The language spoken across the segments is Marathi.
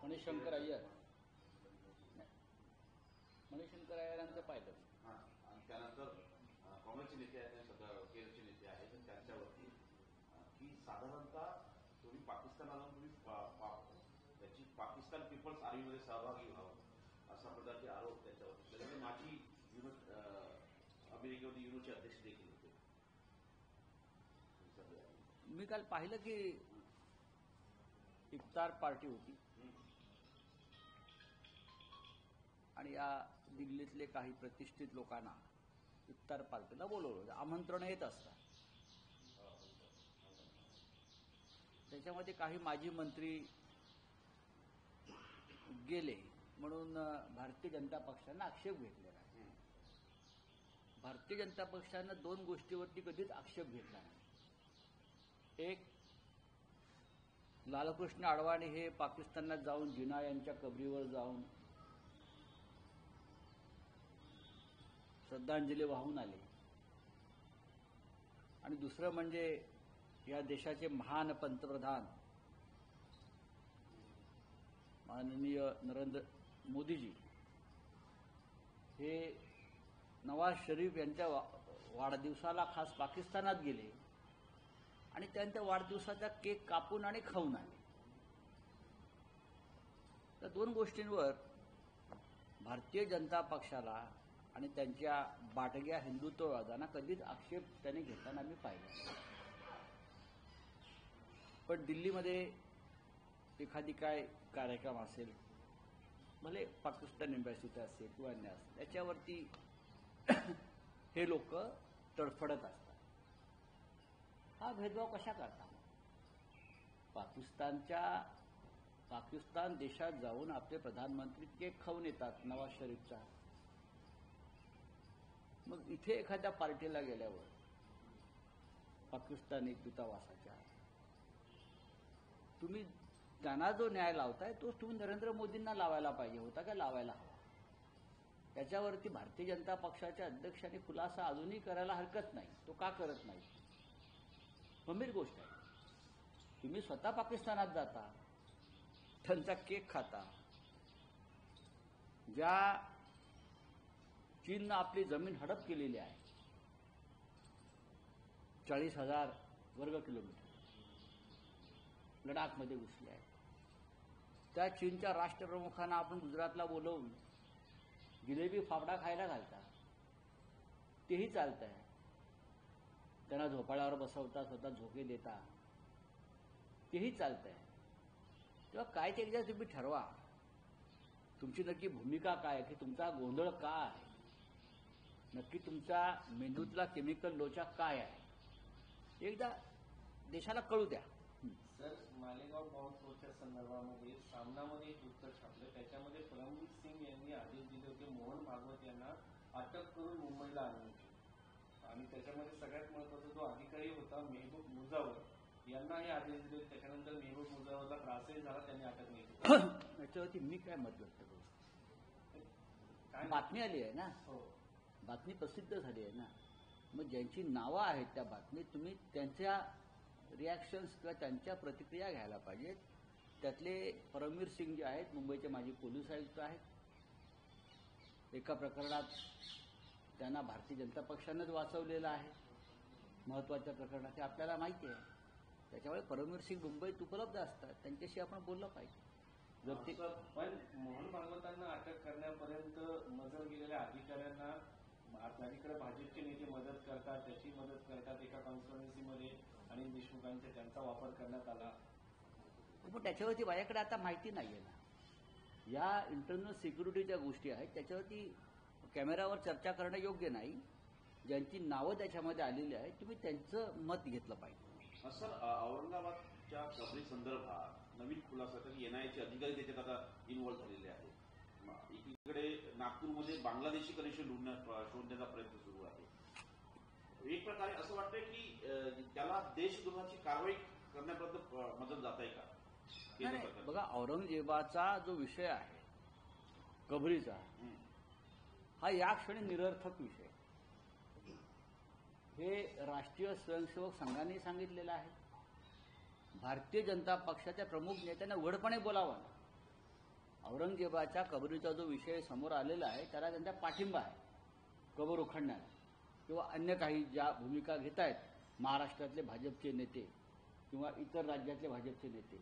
मणिशंकर अय्यर मणिशंकर अय्यरांचं पाहिलं. त्यानंतर काँग्रेसचे नेते आहेत, सध्या केरळचे नेते आहेत, तर त्यांच्यावरती की साधारणतः तुम्ही पाकिस्तानाला तुम्ही त्याची पाकिस्तान पीपल्स आर्मीमध्ये सहभागी व्हावं असा प्रकारचे आरोप त्याच्यावरती. त्याच्यामुळे माझी अमेरिकेमध्ये युरोचे अध्यक्ष देखील होते. मी काल पाहिलं की इफ्तार पार्टी होती आणि या दिल्लीतले काही प्रतिष्ठित लोकांना इफ्तार पार्टीला बोलवलं होतं. आमंत्रण येत असतात. त्याच्यामध्ये काही माजी मंत्री गेले म्हणून भारतीय जनता पक्षानं आक्षेप घेतलेला आहे. भारतीय जनता पक्षानं दोन गोष्टीवरती कधीच आक्षेप घेतला नाही. एक, लालकृष्ण अडवाणी हे पाकिस्तानात जाऊन जिना यांच्या कबरीवर जाऊन श्रद्धांजली वाहून आले. आणि दुसरं म्हणजे या देशाचे महान पंतप्रधान माननीय नरेंद्र मोदीजी हे नवाज शरीफ यांच्या वाढदिवसाला खास पाकिस्तानात गेले आणि त्यांच्या वाढदिवसाचा केक कापून आणि खाऊन आले. तर दोन गोष्टींवर भारतीय जनता पक्षाला आणि त्यांच्या बाटग्या हिंदुत्ववादांना कधीच आक्षेप त्यांनी घेताना मी पाहिला. पण दिल्लीमध्ये एखादी काय कार्यक्रम असेल, भले पाकिस्तान एम्बॅसीचा असेल किंवा अन्य असेल, त्याच्यावरती हे लोक तडफडत असतात. हा भेदभाव कशा करतात? पाकिस्तान देशात जाऊन आपले प्रधानमंत्री केक खाऊन येतात नवाज शरीफचा. मग इथे एखाद्या पार्टीला गेल्यावर पाकिस्तानी दूतावासाच्या तुम्ही त्यांना जो न्याय लावताय तोच तुम्ही नरेंद्र मोदींना लावायला पाहिजे होता का लावायला हवा? त्याच्यावरती भारतीय जनता पक्षाच्या अध्यक्षांनी खुलासा अजूनही करायला हरकत नाही. तो का करत नाही? गंभीर गोष्ट आहे. तुम्ही स्वतः पाकिस्तानात जाता, त्यांचा केक खाता, ज्या चीननं आपली जमीन हडप केलेली आहे 40,000 वर्ग किलोमीटर लडाखमध्ये घुसले आहे. त्या चीनच्या राष्ट्रप्रमुखांना आपण गुजरातला बोलवून जिलेबी फाफडा खायला घालता, तेही चालत आहे. त्यांना झोपाळ्यावर बसवता, स्वतः झोके देता, तेही चालत आहे. तेव्हा काय ते एकदा तुम्ही ठरवा, तुमची नक्की भूमिका काय आहे, की तुमचा गोंधळ का आहे, नक्की तुमचा मेंदूतला केमिकल लोचा काय आहे, एकदा देशाला कळू द्या. सर, मालेगाव बॉम्बस्फोटच्या संदर्भामध्ये सामनामध्ये एक वृत्त छापलं. त्याच्यामध्ये परमवीर सिंग यांनी आदेश दिले होते मोहन भागवत यांना अटक करून मुंबईला आणले होते. आणि त्याच्यामध्ये सगळ्यात महत्वाचा जो अधिकारी होता मेहबूब मुजावर यांना हे आदेश दिले. त्याच्यानंतर मेहबूब मुजावरला त्रासही झाला, त्यांनी अटक नाही केली. याच्यावरती मी काय मत व्यक्त करू? बातमी आली आहे ना, बातमी प्रसिद्ध झाली आहे ना. मग ज्यांची नावं आहेत त्या बातमीत तुम्ही त्यांच्या रिॲक्शन्स किंवा त्यांच्या प्रतिक्रिया घ्यायला पाहिजेत. त्यातले परमवीर सिंग जे आहेत, मुंबईचे माजी पोलीस आयुक्त आहेत. एका प्रकरणात त्यांना भारतीय जनता पक्षानंच वाचवलेलं आहे, महत्त्वाच्या प्रकरणात, ते आपल्याला माहिती आहे. त्याच्यामुळे परमवीर सिंग मुंबईत उपलब्ध असतात, त्यांच्याशी आपण बोललं पाहिजे. जर ते पण मोहन भागवतांना अटक करण्यापर्यंत मजल गेलेल्या अधिकाऱ्यांना अलीकडे भाजपचे नेते मदत करतात, त्याची मदत करतात एका कॉन्स्टिट्युएन्सीमध्ये अनिल देशमुखांच्या त्यांचा वापर करण्यात आला. पण त्याच्यावरती माझ्याकडे आता माहिती नाही आहे ना. या इंटरनल सिक्युरिटीच्या गोष्टी आहेत, त्याच्यावरती कॅमेरावर चर्चा करणं योग्य नाही. ज्यांची नावं त्याच्यामध्ये आलेली आहेत तुम्ही त्यांचं मत घेतलं पाहिजे. सर, औरंगाबादच्या कबरी संदर्भात नवीन खुलासा तर एनआयएचे अधिकारी त्याच्यात आता इन्व्हॉल्व्ह झालेले आहेत. एकीकडे नागपूरमध्ये बांगलादेशी कनेक्शन शोधण्याचा प्रयत्न सुरू आहे. एक प्रकारे असं वाटतंय की त्याला देशद्रोहाची कारवाई करण्यापर्यंत मदत जात आहे का? नाही, बघा, औरंगजेबाचा जो विषय आहे कबरीचा, हा या क्षणी निरर्थक विषय. हे राष्ट्रीय स्वयंसेवक संघाने सांगितलेलं आहे. भारतीय जनता पक्षाच्या प्रमुख नेत्यांना उघडपणे बोलावं. औरंगजेबाच्या कबरीचा जो विषय समोर आलेला आहे त्याला त्यांचा पाठिंबा आहे कबर उखडण्याला, किंवा अन्य काही ज्या भूमिका घेत आहेत महाराष्ट्रातले भाजपचे नेते किंवा इतर राज्यातले भाजपचे नेते,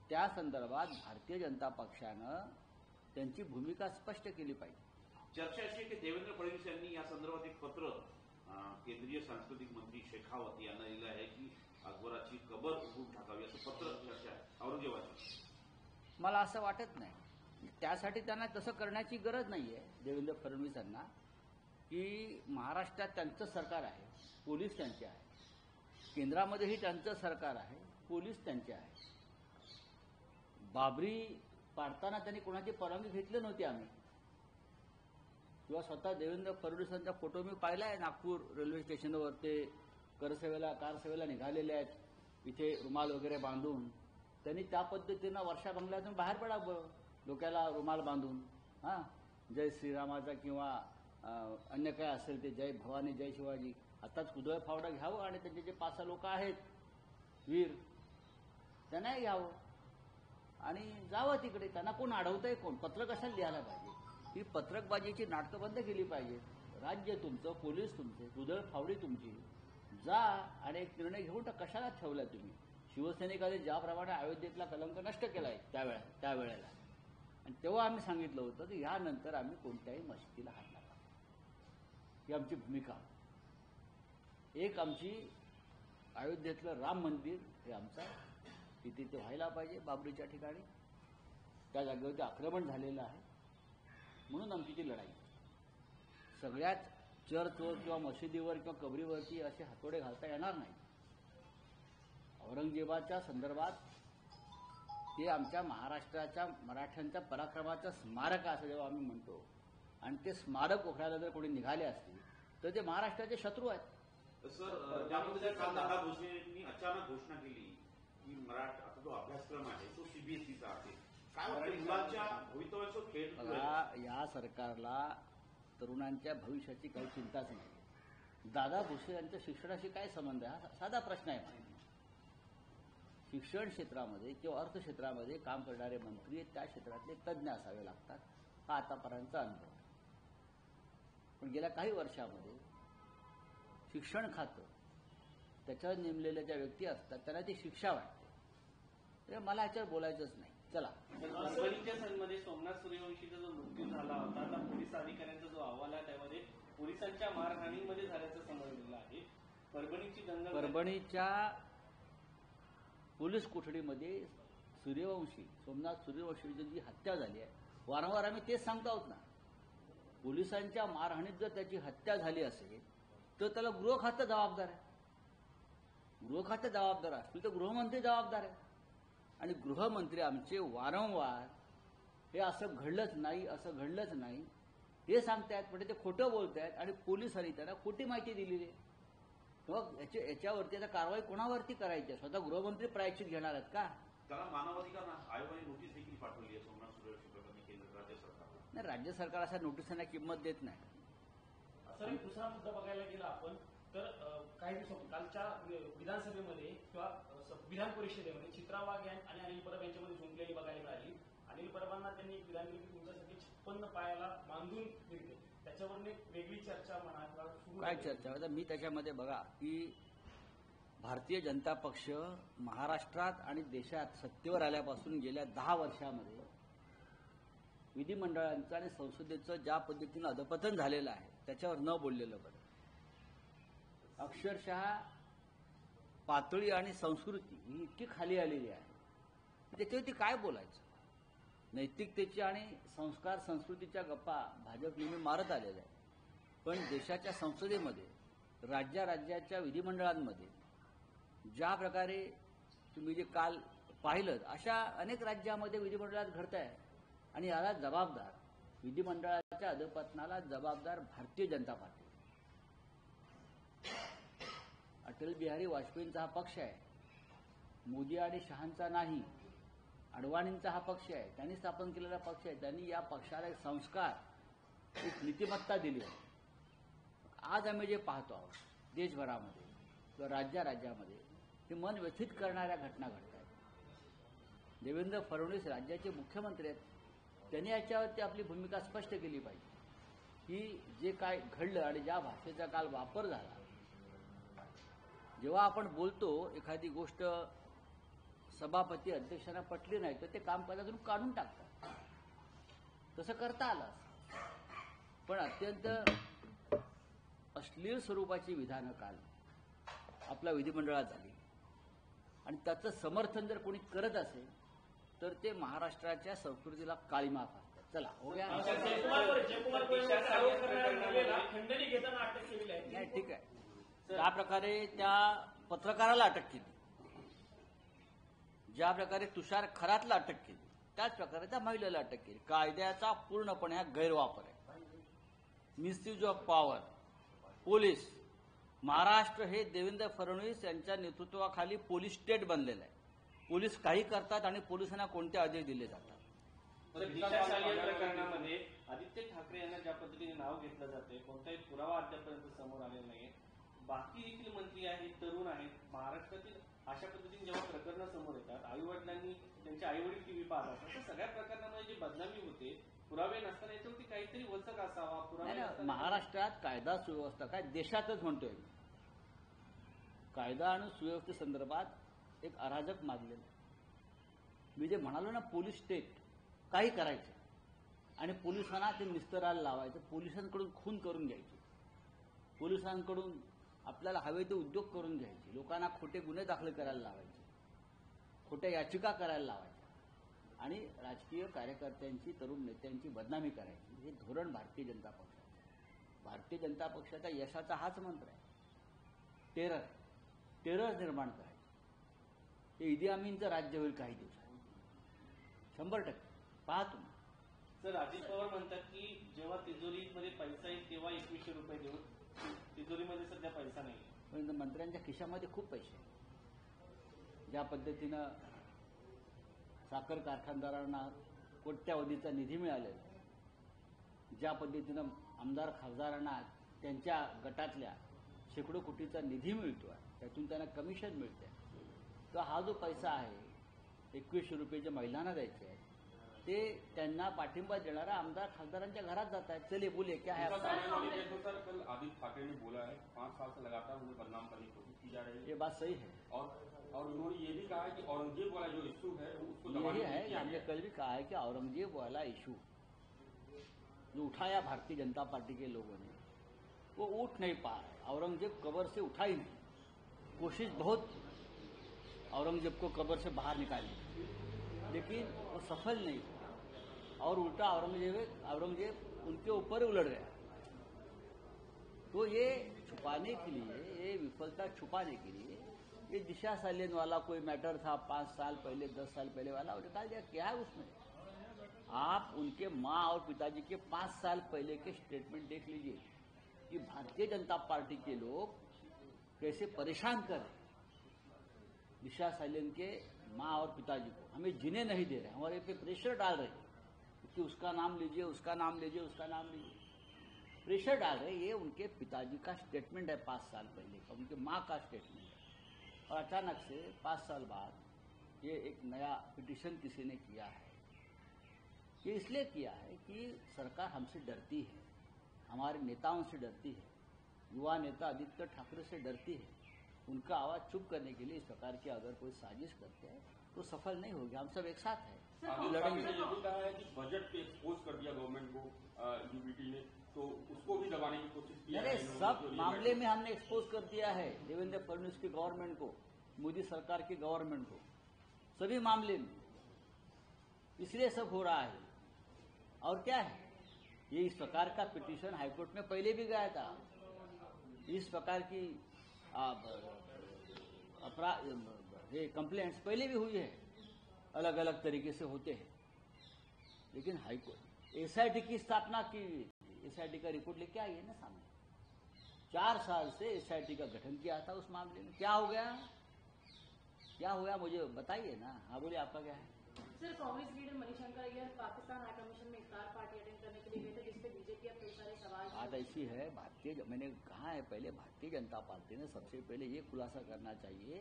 त्या संदर्भात भारतीय जनता पक्षानं त्यांची भूमिका स्पष्ट केली पाहिजे. चर्चा अशी आहे की देवेंद्र फडणवीस यांनी या संदर्भात एक पत्र केंद्रीय सांस्कृतिक मंत्री शेखावत यांना लिहिलं आहे की अकबराची कबर उघडून टाकावी, असं पत्र चर्चा आहे औरंगजेबाची. मला असं वाटत नाही. त्यासाठी त्यांना तसं करण्याची गरज नाही आहे देवेंद्र फडणवीसांना, की महाराष्ट्रात त्यांचं सरकार आहे, पोलीस त्यांचे आहे, केंद्रामध्येही त्यांचं सरकार आहे, पोलीस त्यांचे आहे. बाबरी पाडताना त्यांनी कोणाची परवानगी घेतली नव्हती आम्ही, किंवा स्वतः देवेंद्र फडणवीसांचा फोटो मी पाहिला आहे नागपूर रेल्वे स्टेशनवर, ते कार सेवेला निघालेले आहेत, इथे रुमाल वगैरे बांधून. त्यांनी त्या पद्धतीनं वर्षा बंगल्यातून बाहेर पडावं, डोक्याला रुमाल बांधून. हां, जय श्रीरामाचा किंवा अन्य काय असेल ते, जय भवानी जय शिवाजी, आताच कुदळ फावडा घ्यावं आणि त्यांचे जे 5-6 लोक आहेत वीर त्यांनाही घ्यावं आणि जावं तिकडे. त्यांना कोण अडवतंय? कोण? पत्रक कशाला लिहायला पाहिजे? ही पत्रकबाजीची नाटकं बंद केली पाहिजेत. राज्य तुमचं, पोलीस तुमचे, कुदळ फावडी तुमची. जा आणि एक निर्णय घेऊन कशाला ठेवला तुम्ही? शिवसैनिकांनी ज्याप्रमाणे अयोध्येतला कलंक नष्ट केलाय त्यावेळेला, आणि तेव्हा आम्ही सांगितलं होतं की यानंतर आम्ही कोणत्याही मशिदीला हात नका. ही आमची भूमिका. एक आमची अयोध्येतलं राम मंदिर हे आमचं तिथे ते व्हायला पाहिजे बाबरीच्या ठिकाणी. त्या जागेवरती आक्रमण झालेलं आहे म्हणून आमची ती लढाई. सगळ्याच चर्चवर किंवा मशिदीवर किंवा कबरीवरती असे हातोडे घालता येणार नाही. औरंगजेबाच्या संदर्भात ते आमच्या महाराष्ट्राच्या मराठ्यांच्या पराक्रमाचं स्मारक असं जेव्हा आम्ही म्हणतो, आणि ते स्मारक उघडायला जर कोणी निघाले असतील तर ते महाराष्ट्राचे शत्रू आहेत. सर, त्यामध्ये काल दादा भुसेंनी अचानक घोषणा केली की आता जो अभ्यासक्रम आहे तो सीबीएसईचा आहे. काय वाटतं, मुलांच्या भवितव्याचं खेळ? या सरकारला तरुणांच्या भविष्याची काही चिंताच नाही. दादा भुसे यांच्या शिक्षणाशी काय संबंध आहे? हा साधा प्रश्न आहे. शिक्षण क्षेत्रामध्ये किंवा अर्थ क्षेत्रामध्ये काम करणारे मंत्री त्या क्षेत्रातले तज्ज्ञ असावे लागतात, हा आतापर्यंतचा अनुभव. पण गेल्या काही वर्षामध्ये शिक्षण खातं त्याच्यावर नेमलेल्या ज्या व्यक्ती असतात त्यांना ती शिक्षा वाटते. मला याच्यावर बोलायचंच नाही. चला, परभणीच्या सनमध्ये सोमनाथ सूर्यवंशीचा जो मृत्यू झाला होता, आता पोलीस अधिकाऱ्यांचा जो अहवाल आहे त्यामध्ये पोलिसांच्या मारहाणीमध्ये झाल्याचं समजलेलं आहे. परभणीच्या पोलीस कोठडीमध्ये सोमनाथ सूर्यवंशीची जी हत्या झाली आहे, वारंवार आम्ही तेच सांगतो आहोत ना. पोलिसांच्या मारहाणीत जर त्याची हत्या झाली असेल तर त्याला गृह खातं जबाबदार आहे. गृह खातं जबाबदार असतील तर गृहमंत्री जबाबदार आहे. आणि गृहमंत्री आमचे वारंवार हे असं घडलंच नाही हे सांगतायत, पण ते खोटं बोलतायत आणि पोलिसांनी त्यांना खोटी माहिती दिलेली आहे. मग याच्यावरती आता कारवाई कोणावरती करायची? स्वतः गृहमंत्री प्रायश्चित घेणार आहेत का? त्याला मानवाधिकार आयोगाने नोटीस देखील पाठवली आहे सोमनाथ सूर्यवंशी प्रकरणी केंद्र राज्य सरकारला. नाही, राज्य सरकार अशा नोटिसांना किंमत देत नाही. सर, एक दुसरा मुद्दा बघायला गेला आपण तर काही दिवसांपूर्वी कालच्या विधानसभेमध्ये किंवा विधान परिषदेमध्ये चित्रा वाघ आणि अनिल परब यांच्यामध्ये झुंपलेली बघायला मिळाली. अनिल परबांना त्यांनी एक विधान केली की तुमच्यासाठी 56 पायाला बांधून दिले. त्याच्यावर एक वेगळी चर्चा म्हणा. काय चर्चा? मी त्याच्यामध्ये बघा की भारतीय जनता पक्ष महाराष्ट्रात आणि देशात सत्तेवर आल्यापासून गेल्या 10 वर्षामध्ये विधिमंडळांचं आणि संसदेचं ज्या पद्धतीनं अधपतन झालेलं आहे त्याच्यावर न बोललेलं बरं. अक्षरशः पातळी आणि संस्कृती ही इतकी खाली आलेली आहे, त्याच्यावरती काय बोलायचं? नैतिकतेची आणि संस्कार संस्कृतीच्या गप्पा भाजप नेहमी मारत आलेल्या आहे. पण देशाच्या संसदेमध्ये, राज्याच्या विधिमंडळांमध्ये ज्या प्रकारे तुम्ही जे काल पाहिलं अशा अनेक राज्यामध्ये विधिमंडळात घडत आहे, आणि याला जबाबदार, विधिमंडळाच्या अधपतनाला जबाबदार भारतीय जनता पार्टी. अटल बिहारी वाजपेयींचा हा पक्ष आहे, मोदी आणि शहांचा नाही. अडवाणींचा हा पक्ष आहे, त्यांनी स्थापन केलेला पक्ष आहे. त्यांनी या पक्षाला एक संस्कार, एक नीतिमत्ता दिली आहे. आज आम्ही जे पाहतो आहोत देशभरामध्ये किंवा राज्यामध्ये हे मन व्यथित करणाऱ्या घटना घडत आहेत. देवेंद्र फडणवीस राज्याचे मुख्यमंत्री आहेत, त्यांनी याच्यावरती आपली भूमिका स्पष्ट केली पाहिजे की जे काय घडलं आणि ज्या भाषेचा काल वापर झाला, जेव्हा आपण बोलतो एखादी गोष्ट सभापती अध्यक्षांना पटली नाही तर ते कामकाजातून काढून टाकतात. तसं करता आलं असतं. पण अत्यंत अश्लील स्वरूपाची विधानं काल आपल्या विधिमंडळात झाली आणि त्याचं समर्थन जर कोणी करत असेल तर ते महाराष्ट्राच्या संस्कृतीला काळीमा फासतात. चला हो गया. जयकुमार गोरेंवर आरोप करणाऱ्या महिलेला खंडणी घेताना अटक केलेली आहे. नाही, ठीक आहे. त्या प्रकारे त्या पत्रकाराला अटक केली, ज्या प्रकारे तुषार खरातला अटक केली, त्याच प्रकारे त्या महिलेला अटक केली. कायद्याचा पूर्णपणे हा गैरवापर आहे. Misuse of power. Police, Maharashtra हे देवेंद्र फडणवीस यांच्या नेतृत्वाखाली पोलीस स्टेट बनलेलं आहे. पोलीस काही करतात आणि पोलिसांना कोणते आदेश दिले जातात. दिशा शालेय प्रकरणामध्ये आदित्य ठाकरे यांना ज्या पद्धतीने नाव घेतलं जाते, कोणताही पुरावा अद्यापर्यंत समोर आलेला नाहीये. बाकी देखील मंत्री आहेत, तरुण आहेत. महाराष्ट्रातील अशा पद्धतीने जेव्हा प्रकरणं समोर येतात, आई वडिलांनी त्यांचे आई वडील टीव्ही पाहत असतात, तर सगळ्या प्रकरणामध्ये जी बदनामी होते, पुरावे नसताना याच्यावरती काहीतरी वचक असावा. पुरावे नाही, नसताना महाराष्ट्रात कायदा सुव्यवस्था काय देशातच म्हणतोय मी. कायदा आणि सुव्यवस्थेसंदर्भात एक अराजक माजलेलं आहे. मी जे म्हणालो ना, पोलीस स्टेट काही करायचं आणि पोलिसांना ते निस्तरायला लावायचं, पोलिसांकडून खून करून घ्यायचे, पोलिसांकडून आपल्याला हवे ते उद्योग करून घ्यायचे, लोकांना खोटे गुन्हे दाखल करायला लावायचे, खोट्या याचिका करायला लावायच्या आणि राजकीय कार्यकर्त्यांची, तरुण नेत्यांची बदनामी करायची. हे धोरण भारतीय जनता पक्षाचं. भारतीय जनता पक्षाच्या यशाचा हाच मंत्र आहे. टेरर निर्माण करायचं. ते इदी अमीनचं राज्य होईल काही दिवसात, 100%. पहा तुम्ही. सर, अजित पवार म्हणतात की जेव्हा तिजोरीमध्ये पैसा येईल तेव्हा 2100 रुपये देऊ. तिजोरीमध्ये सध्या पैसा नाही. पण मंत्र्यांच्या खिशामध्ये खूप पैसे आहेत. ज्या पद्धतीनं साखर कारखानदारांना कोट्यावधीचा निधी मिळालेला, ज्या पद्धतीनं आमदार खासदारांना त्यांच्या गटातल्या शेकडो कोटीचा निधी मिळतोय, त्यातून त्यांना कमिशन मिळते, तर हा जो पैसा आहे 2100 रुपये जे महिलांना द्यायचे आहेत ते त्यांना पाठिंबा देणाऱ्या आमदार खासदारांच्या घरात जात आहेत. चले बोले क्या है आपका? सर, कल आदित्य ठाकरे ने बोला है 5 साल से लगातार उन्हें बदनाम करने की कोशिश की जा रही है. ये बात सही है. और उन्होंने ये भी कहा है कि औरंगजेब वाला जो इश्यू है उसको यही दबाने है की कि हमने कल भी कहा है कि औरंगजेब वाला इशू जो उठाया भारतीय जनता पार्टी के लोगों ने, वो उठ नहीं पा रहा. औरंगजेब कब्र से उठा ही नहीं. कोशिश बहुत औरंगजेब को कब्र से बाहर निकालने, लेकिन वो सफल नहीं हुआ और उल्टा औरंगजेब उनके ऊपर उलट गया. तो ये छुपाने के लिए, ये विफलता छुपाने के लिए ये दिशा सालियन वाला कोई मैटर था 5 साल पहले, 10 साल पहले वाला, और निकाल दिया. क्या है उसमें? आप उनके माँ और पिताजी के 5 साल पहले के स्टेटमेंट देख लीजिए कि भारतीय जनता पार्टी के लोग कैसे परेशान कर रहे. दिशा सालियन के माँ और पिताजी को हमें जीने नहीं दे रहे, हमारे पे प्रेशर डाल रहे कि उसका नाम लीजिए, उसका नाम लीजिए, उसका नाम लीजिए. प्रेशर डाल रहे. ये उनके पिताजी का स्टेटमेंट है 5 साल पहले का, उनके माँ का स्टेटमेंट है. और अचानक से 5 साल बाद ये एक नया पिटीशन किसी ने किया है. ये इसलिए किया है कि सरकार हमसे डरती है, हमारे नेताओं से डरती है, युवा नेता आदित्य ठाकरे से डरती है. उनका आवाज चुप करने के लिए इस प्रकार की अगर कोई साजिश करते हैं तो सफल नहीं होगी. हम सब एक साथ हैं, लड़ेंगे. ये भी कहा है कि बजट पे एक्सपोज कर दिया गवर्नमेंट को यूपीटी ने, तो उसको भी दबाने की कोशिश की. अरे सब मामले में हमने एक्सपोज कर दिया है देवेंद्र फडणवीस की गवर्नमेंट को, मोदी सरकार की गवर्नमेंट को, सभी मामले में. इसलिए सब हो रहा है. और क्या है, ये इस प्रकार का पिटीशन हाईकोर्ट में पहले भी गया था. इस प्रकार की ये कंप्लेंट्स पहले भी हुई है, अलग अलग तरीके से होते हैं. लेकिन हाईकोर्ट एसआईटी की स्थापना की, एसआईटी का रिपोर्ट लेके आई है ना सामने. 4 साल से एसआईटी का गठन किया था उस मामले में. क्या हो गया, क्या हुआ मुझे बताइए ना. हाँ बोलिए, आपका क्या है? सर, कांग्रेस लीडर मणिशंकर अय्यर पाकिस्तान हाई कमीशन में इफ्तार पार्टी अटेंड करने के लिए गए थे, जिसपे बीजेपी अब कई सारे सवाल. बात ऐसी है, मैंने कहा है पहले, भारतीय जनता पार्टी ने सबसे पहले ये खुलासा करना चाहिए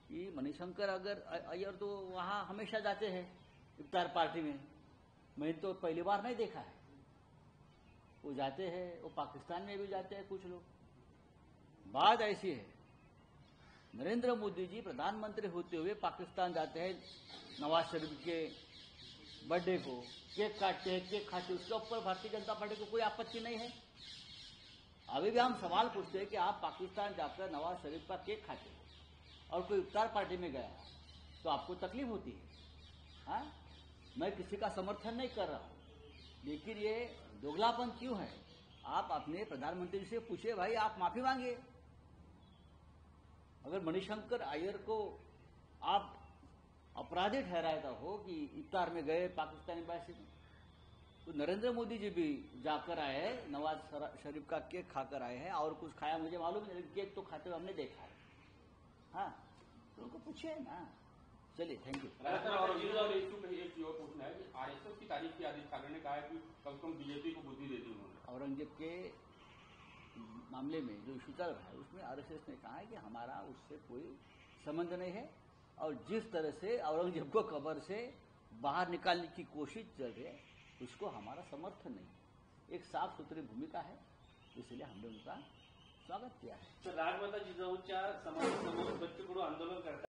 कि मणिशंकर अय्यर तो वहाँ हमेशा जाते हैं इफ्तार पार्टी में, मैंने तो पहली बार नहीं देखा है। वो जाते हैं, वो पाकिस्तान में भी जाते हैं कुछ लोग। बात ऐसी है, नरेंद्र मोदी जी प्रधानमंत्री होते हुए पाकिस्तान जाते हैं, नवाज शरीफ के बर्थडे को केक काटते हैं, केक खाते हैं, उसके ऊपर भारतीय जनता पार्टी को कोई आपत्ति नहीं है। अभी भी हम सवाल पूछते हैं कि आप पाकिस्तान जाकर नवाज शरीफ का केक खाते हो और कोई इफ्तार पार्टी में गया तो आपको तकलीफ होती है। हाँ, मैं किसी का समर्थन नहीं कर रहा हूं, लेकिन ये दोगलापन क्यों है? आप अपने प्रधानमंत्री से पूछे, भाई आप माफी मांगिए। अगर मणिशंकर अय्यर को आप अपराधी ठहराता हो कि इफ्तार में गए पाकिस्तानी एम्बेसी में, तो नरेंद्र मोदी जी भी जाकर आए हैं, नवाज शरीफ का केक खाकर आए हैं। और कुछ खाया मुझे मालूम नहीं, लेकिन केक तो खाते हुए हमने देखा है। हाँ, तो उनको पूछिए ना। चलिए, थैंक यू। और इशू में एक और पूछना है कि आरएसएस की तारीफ की आदित्य ठाकरे ने कहा है कि कम से कम बीजेपी को बुद्धि देती उन्होंने। औरंगजेब के मामले में जो इशू चल रहा है उसमें आरएसएस ने कहा है कि हमारा उससे कोई संबंध नहीं है, और जिस तरह से औरंगजेब को कब्र से बाहर निकालने की कोशिश चल रही है उसको हमारा समर्थन नहीं। एक साफ सुथरी भूमिका है, इसलिए हमने उनका स्वागत किया है। तर राजमाता जिजाऊच्या समाधीसमोर बच्चू कडू आंदोलन करतात.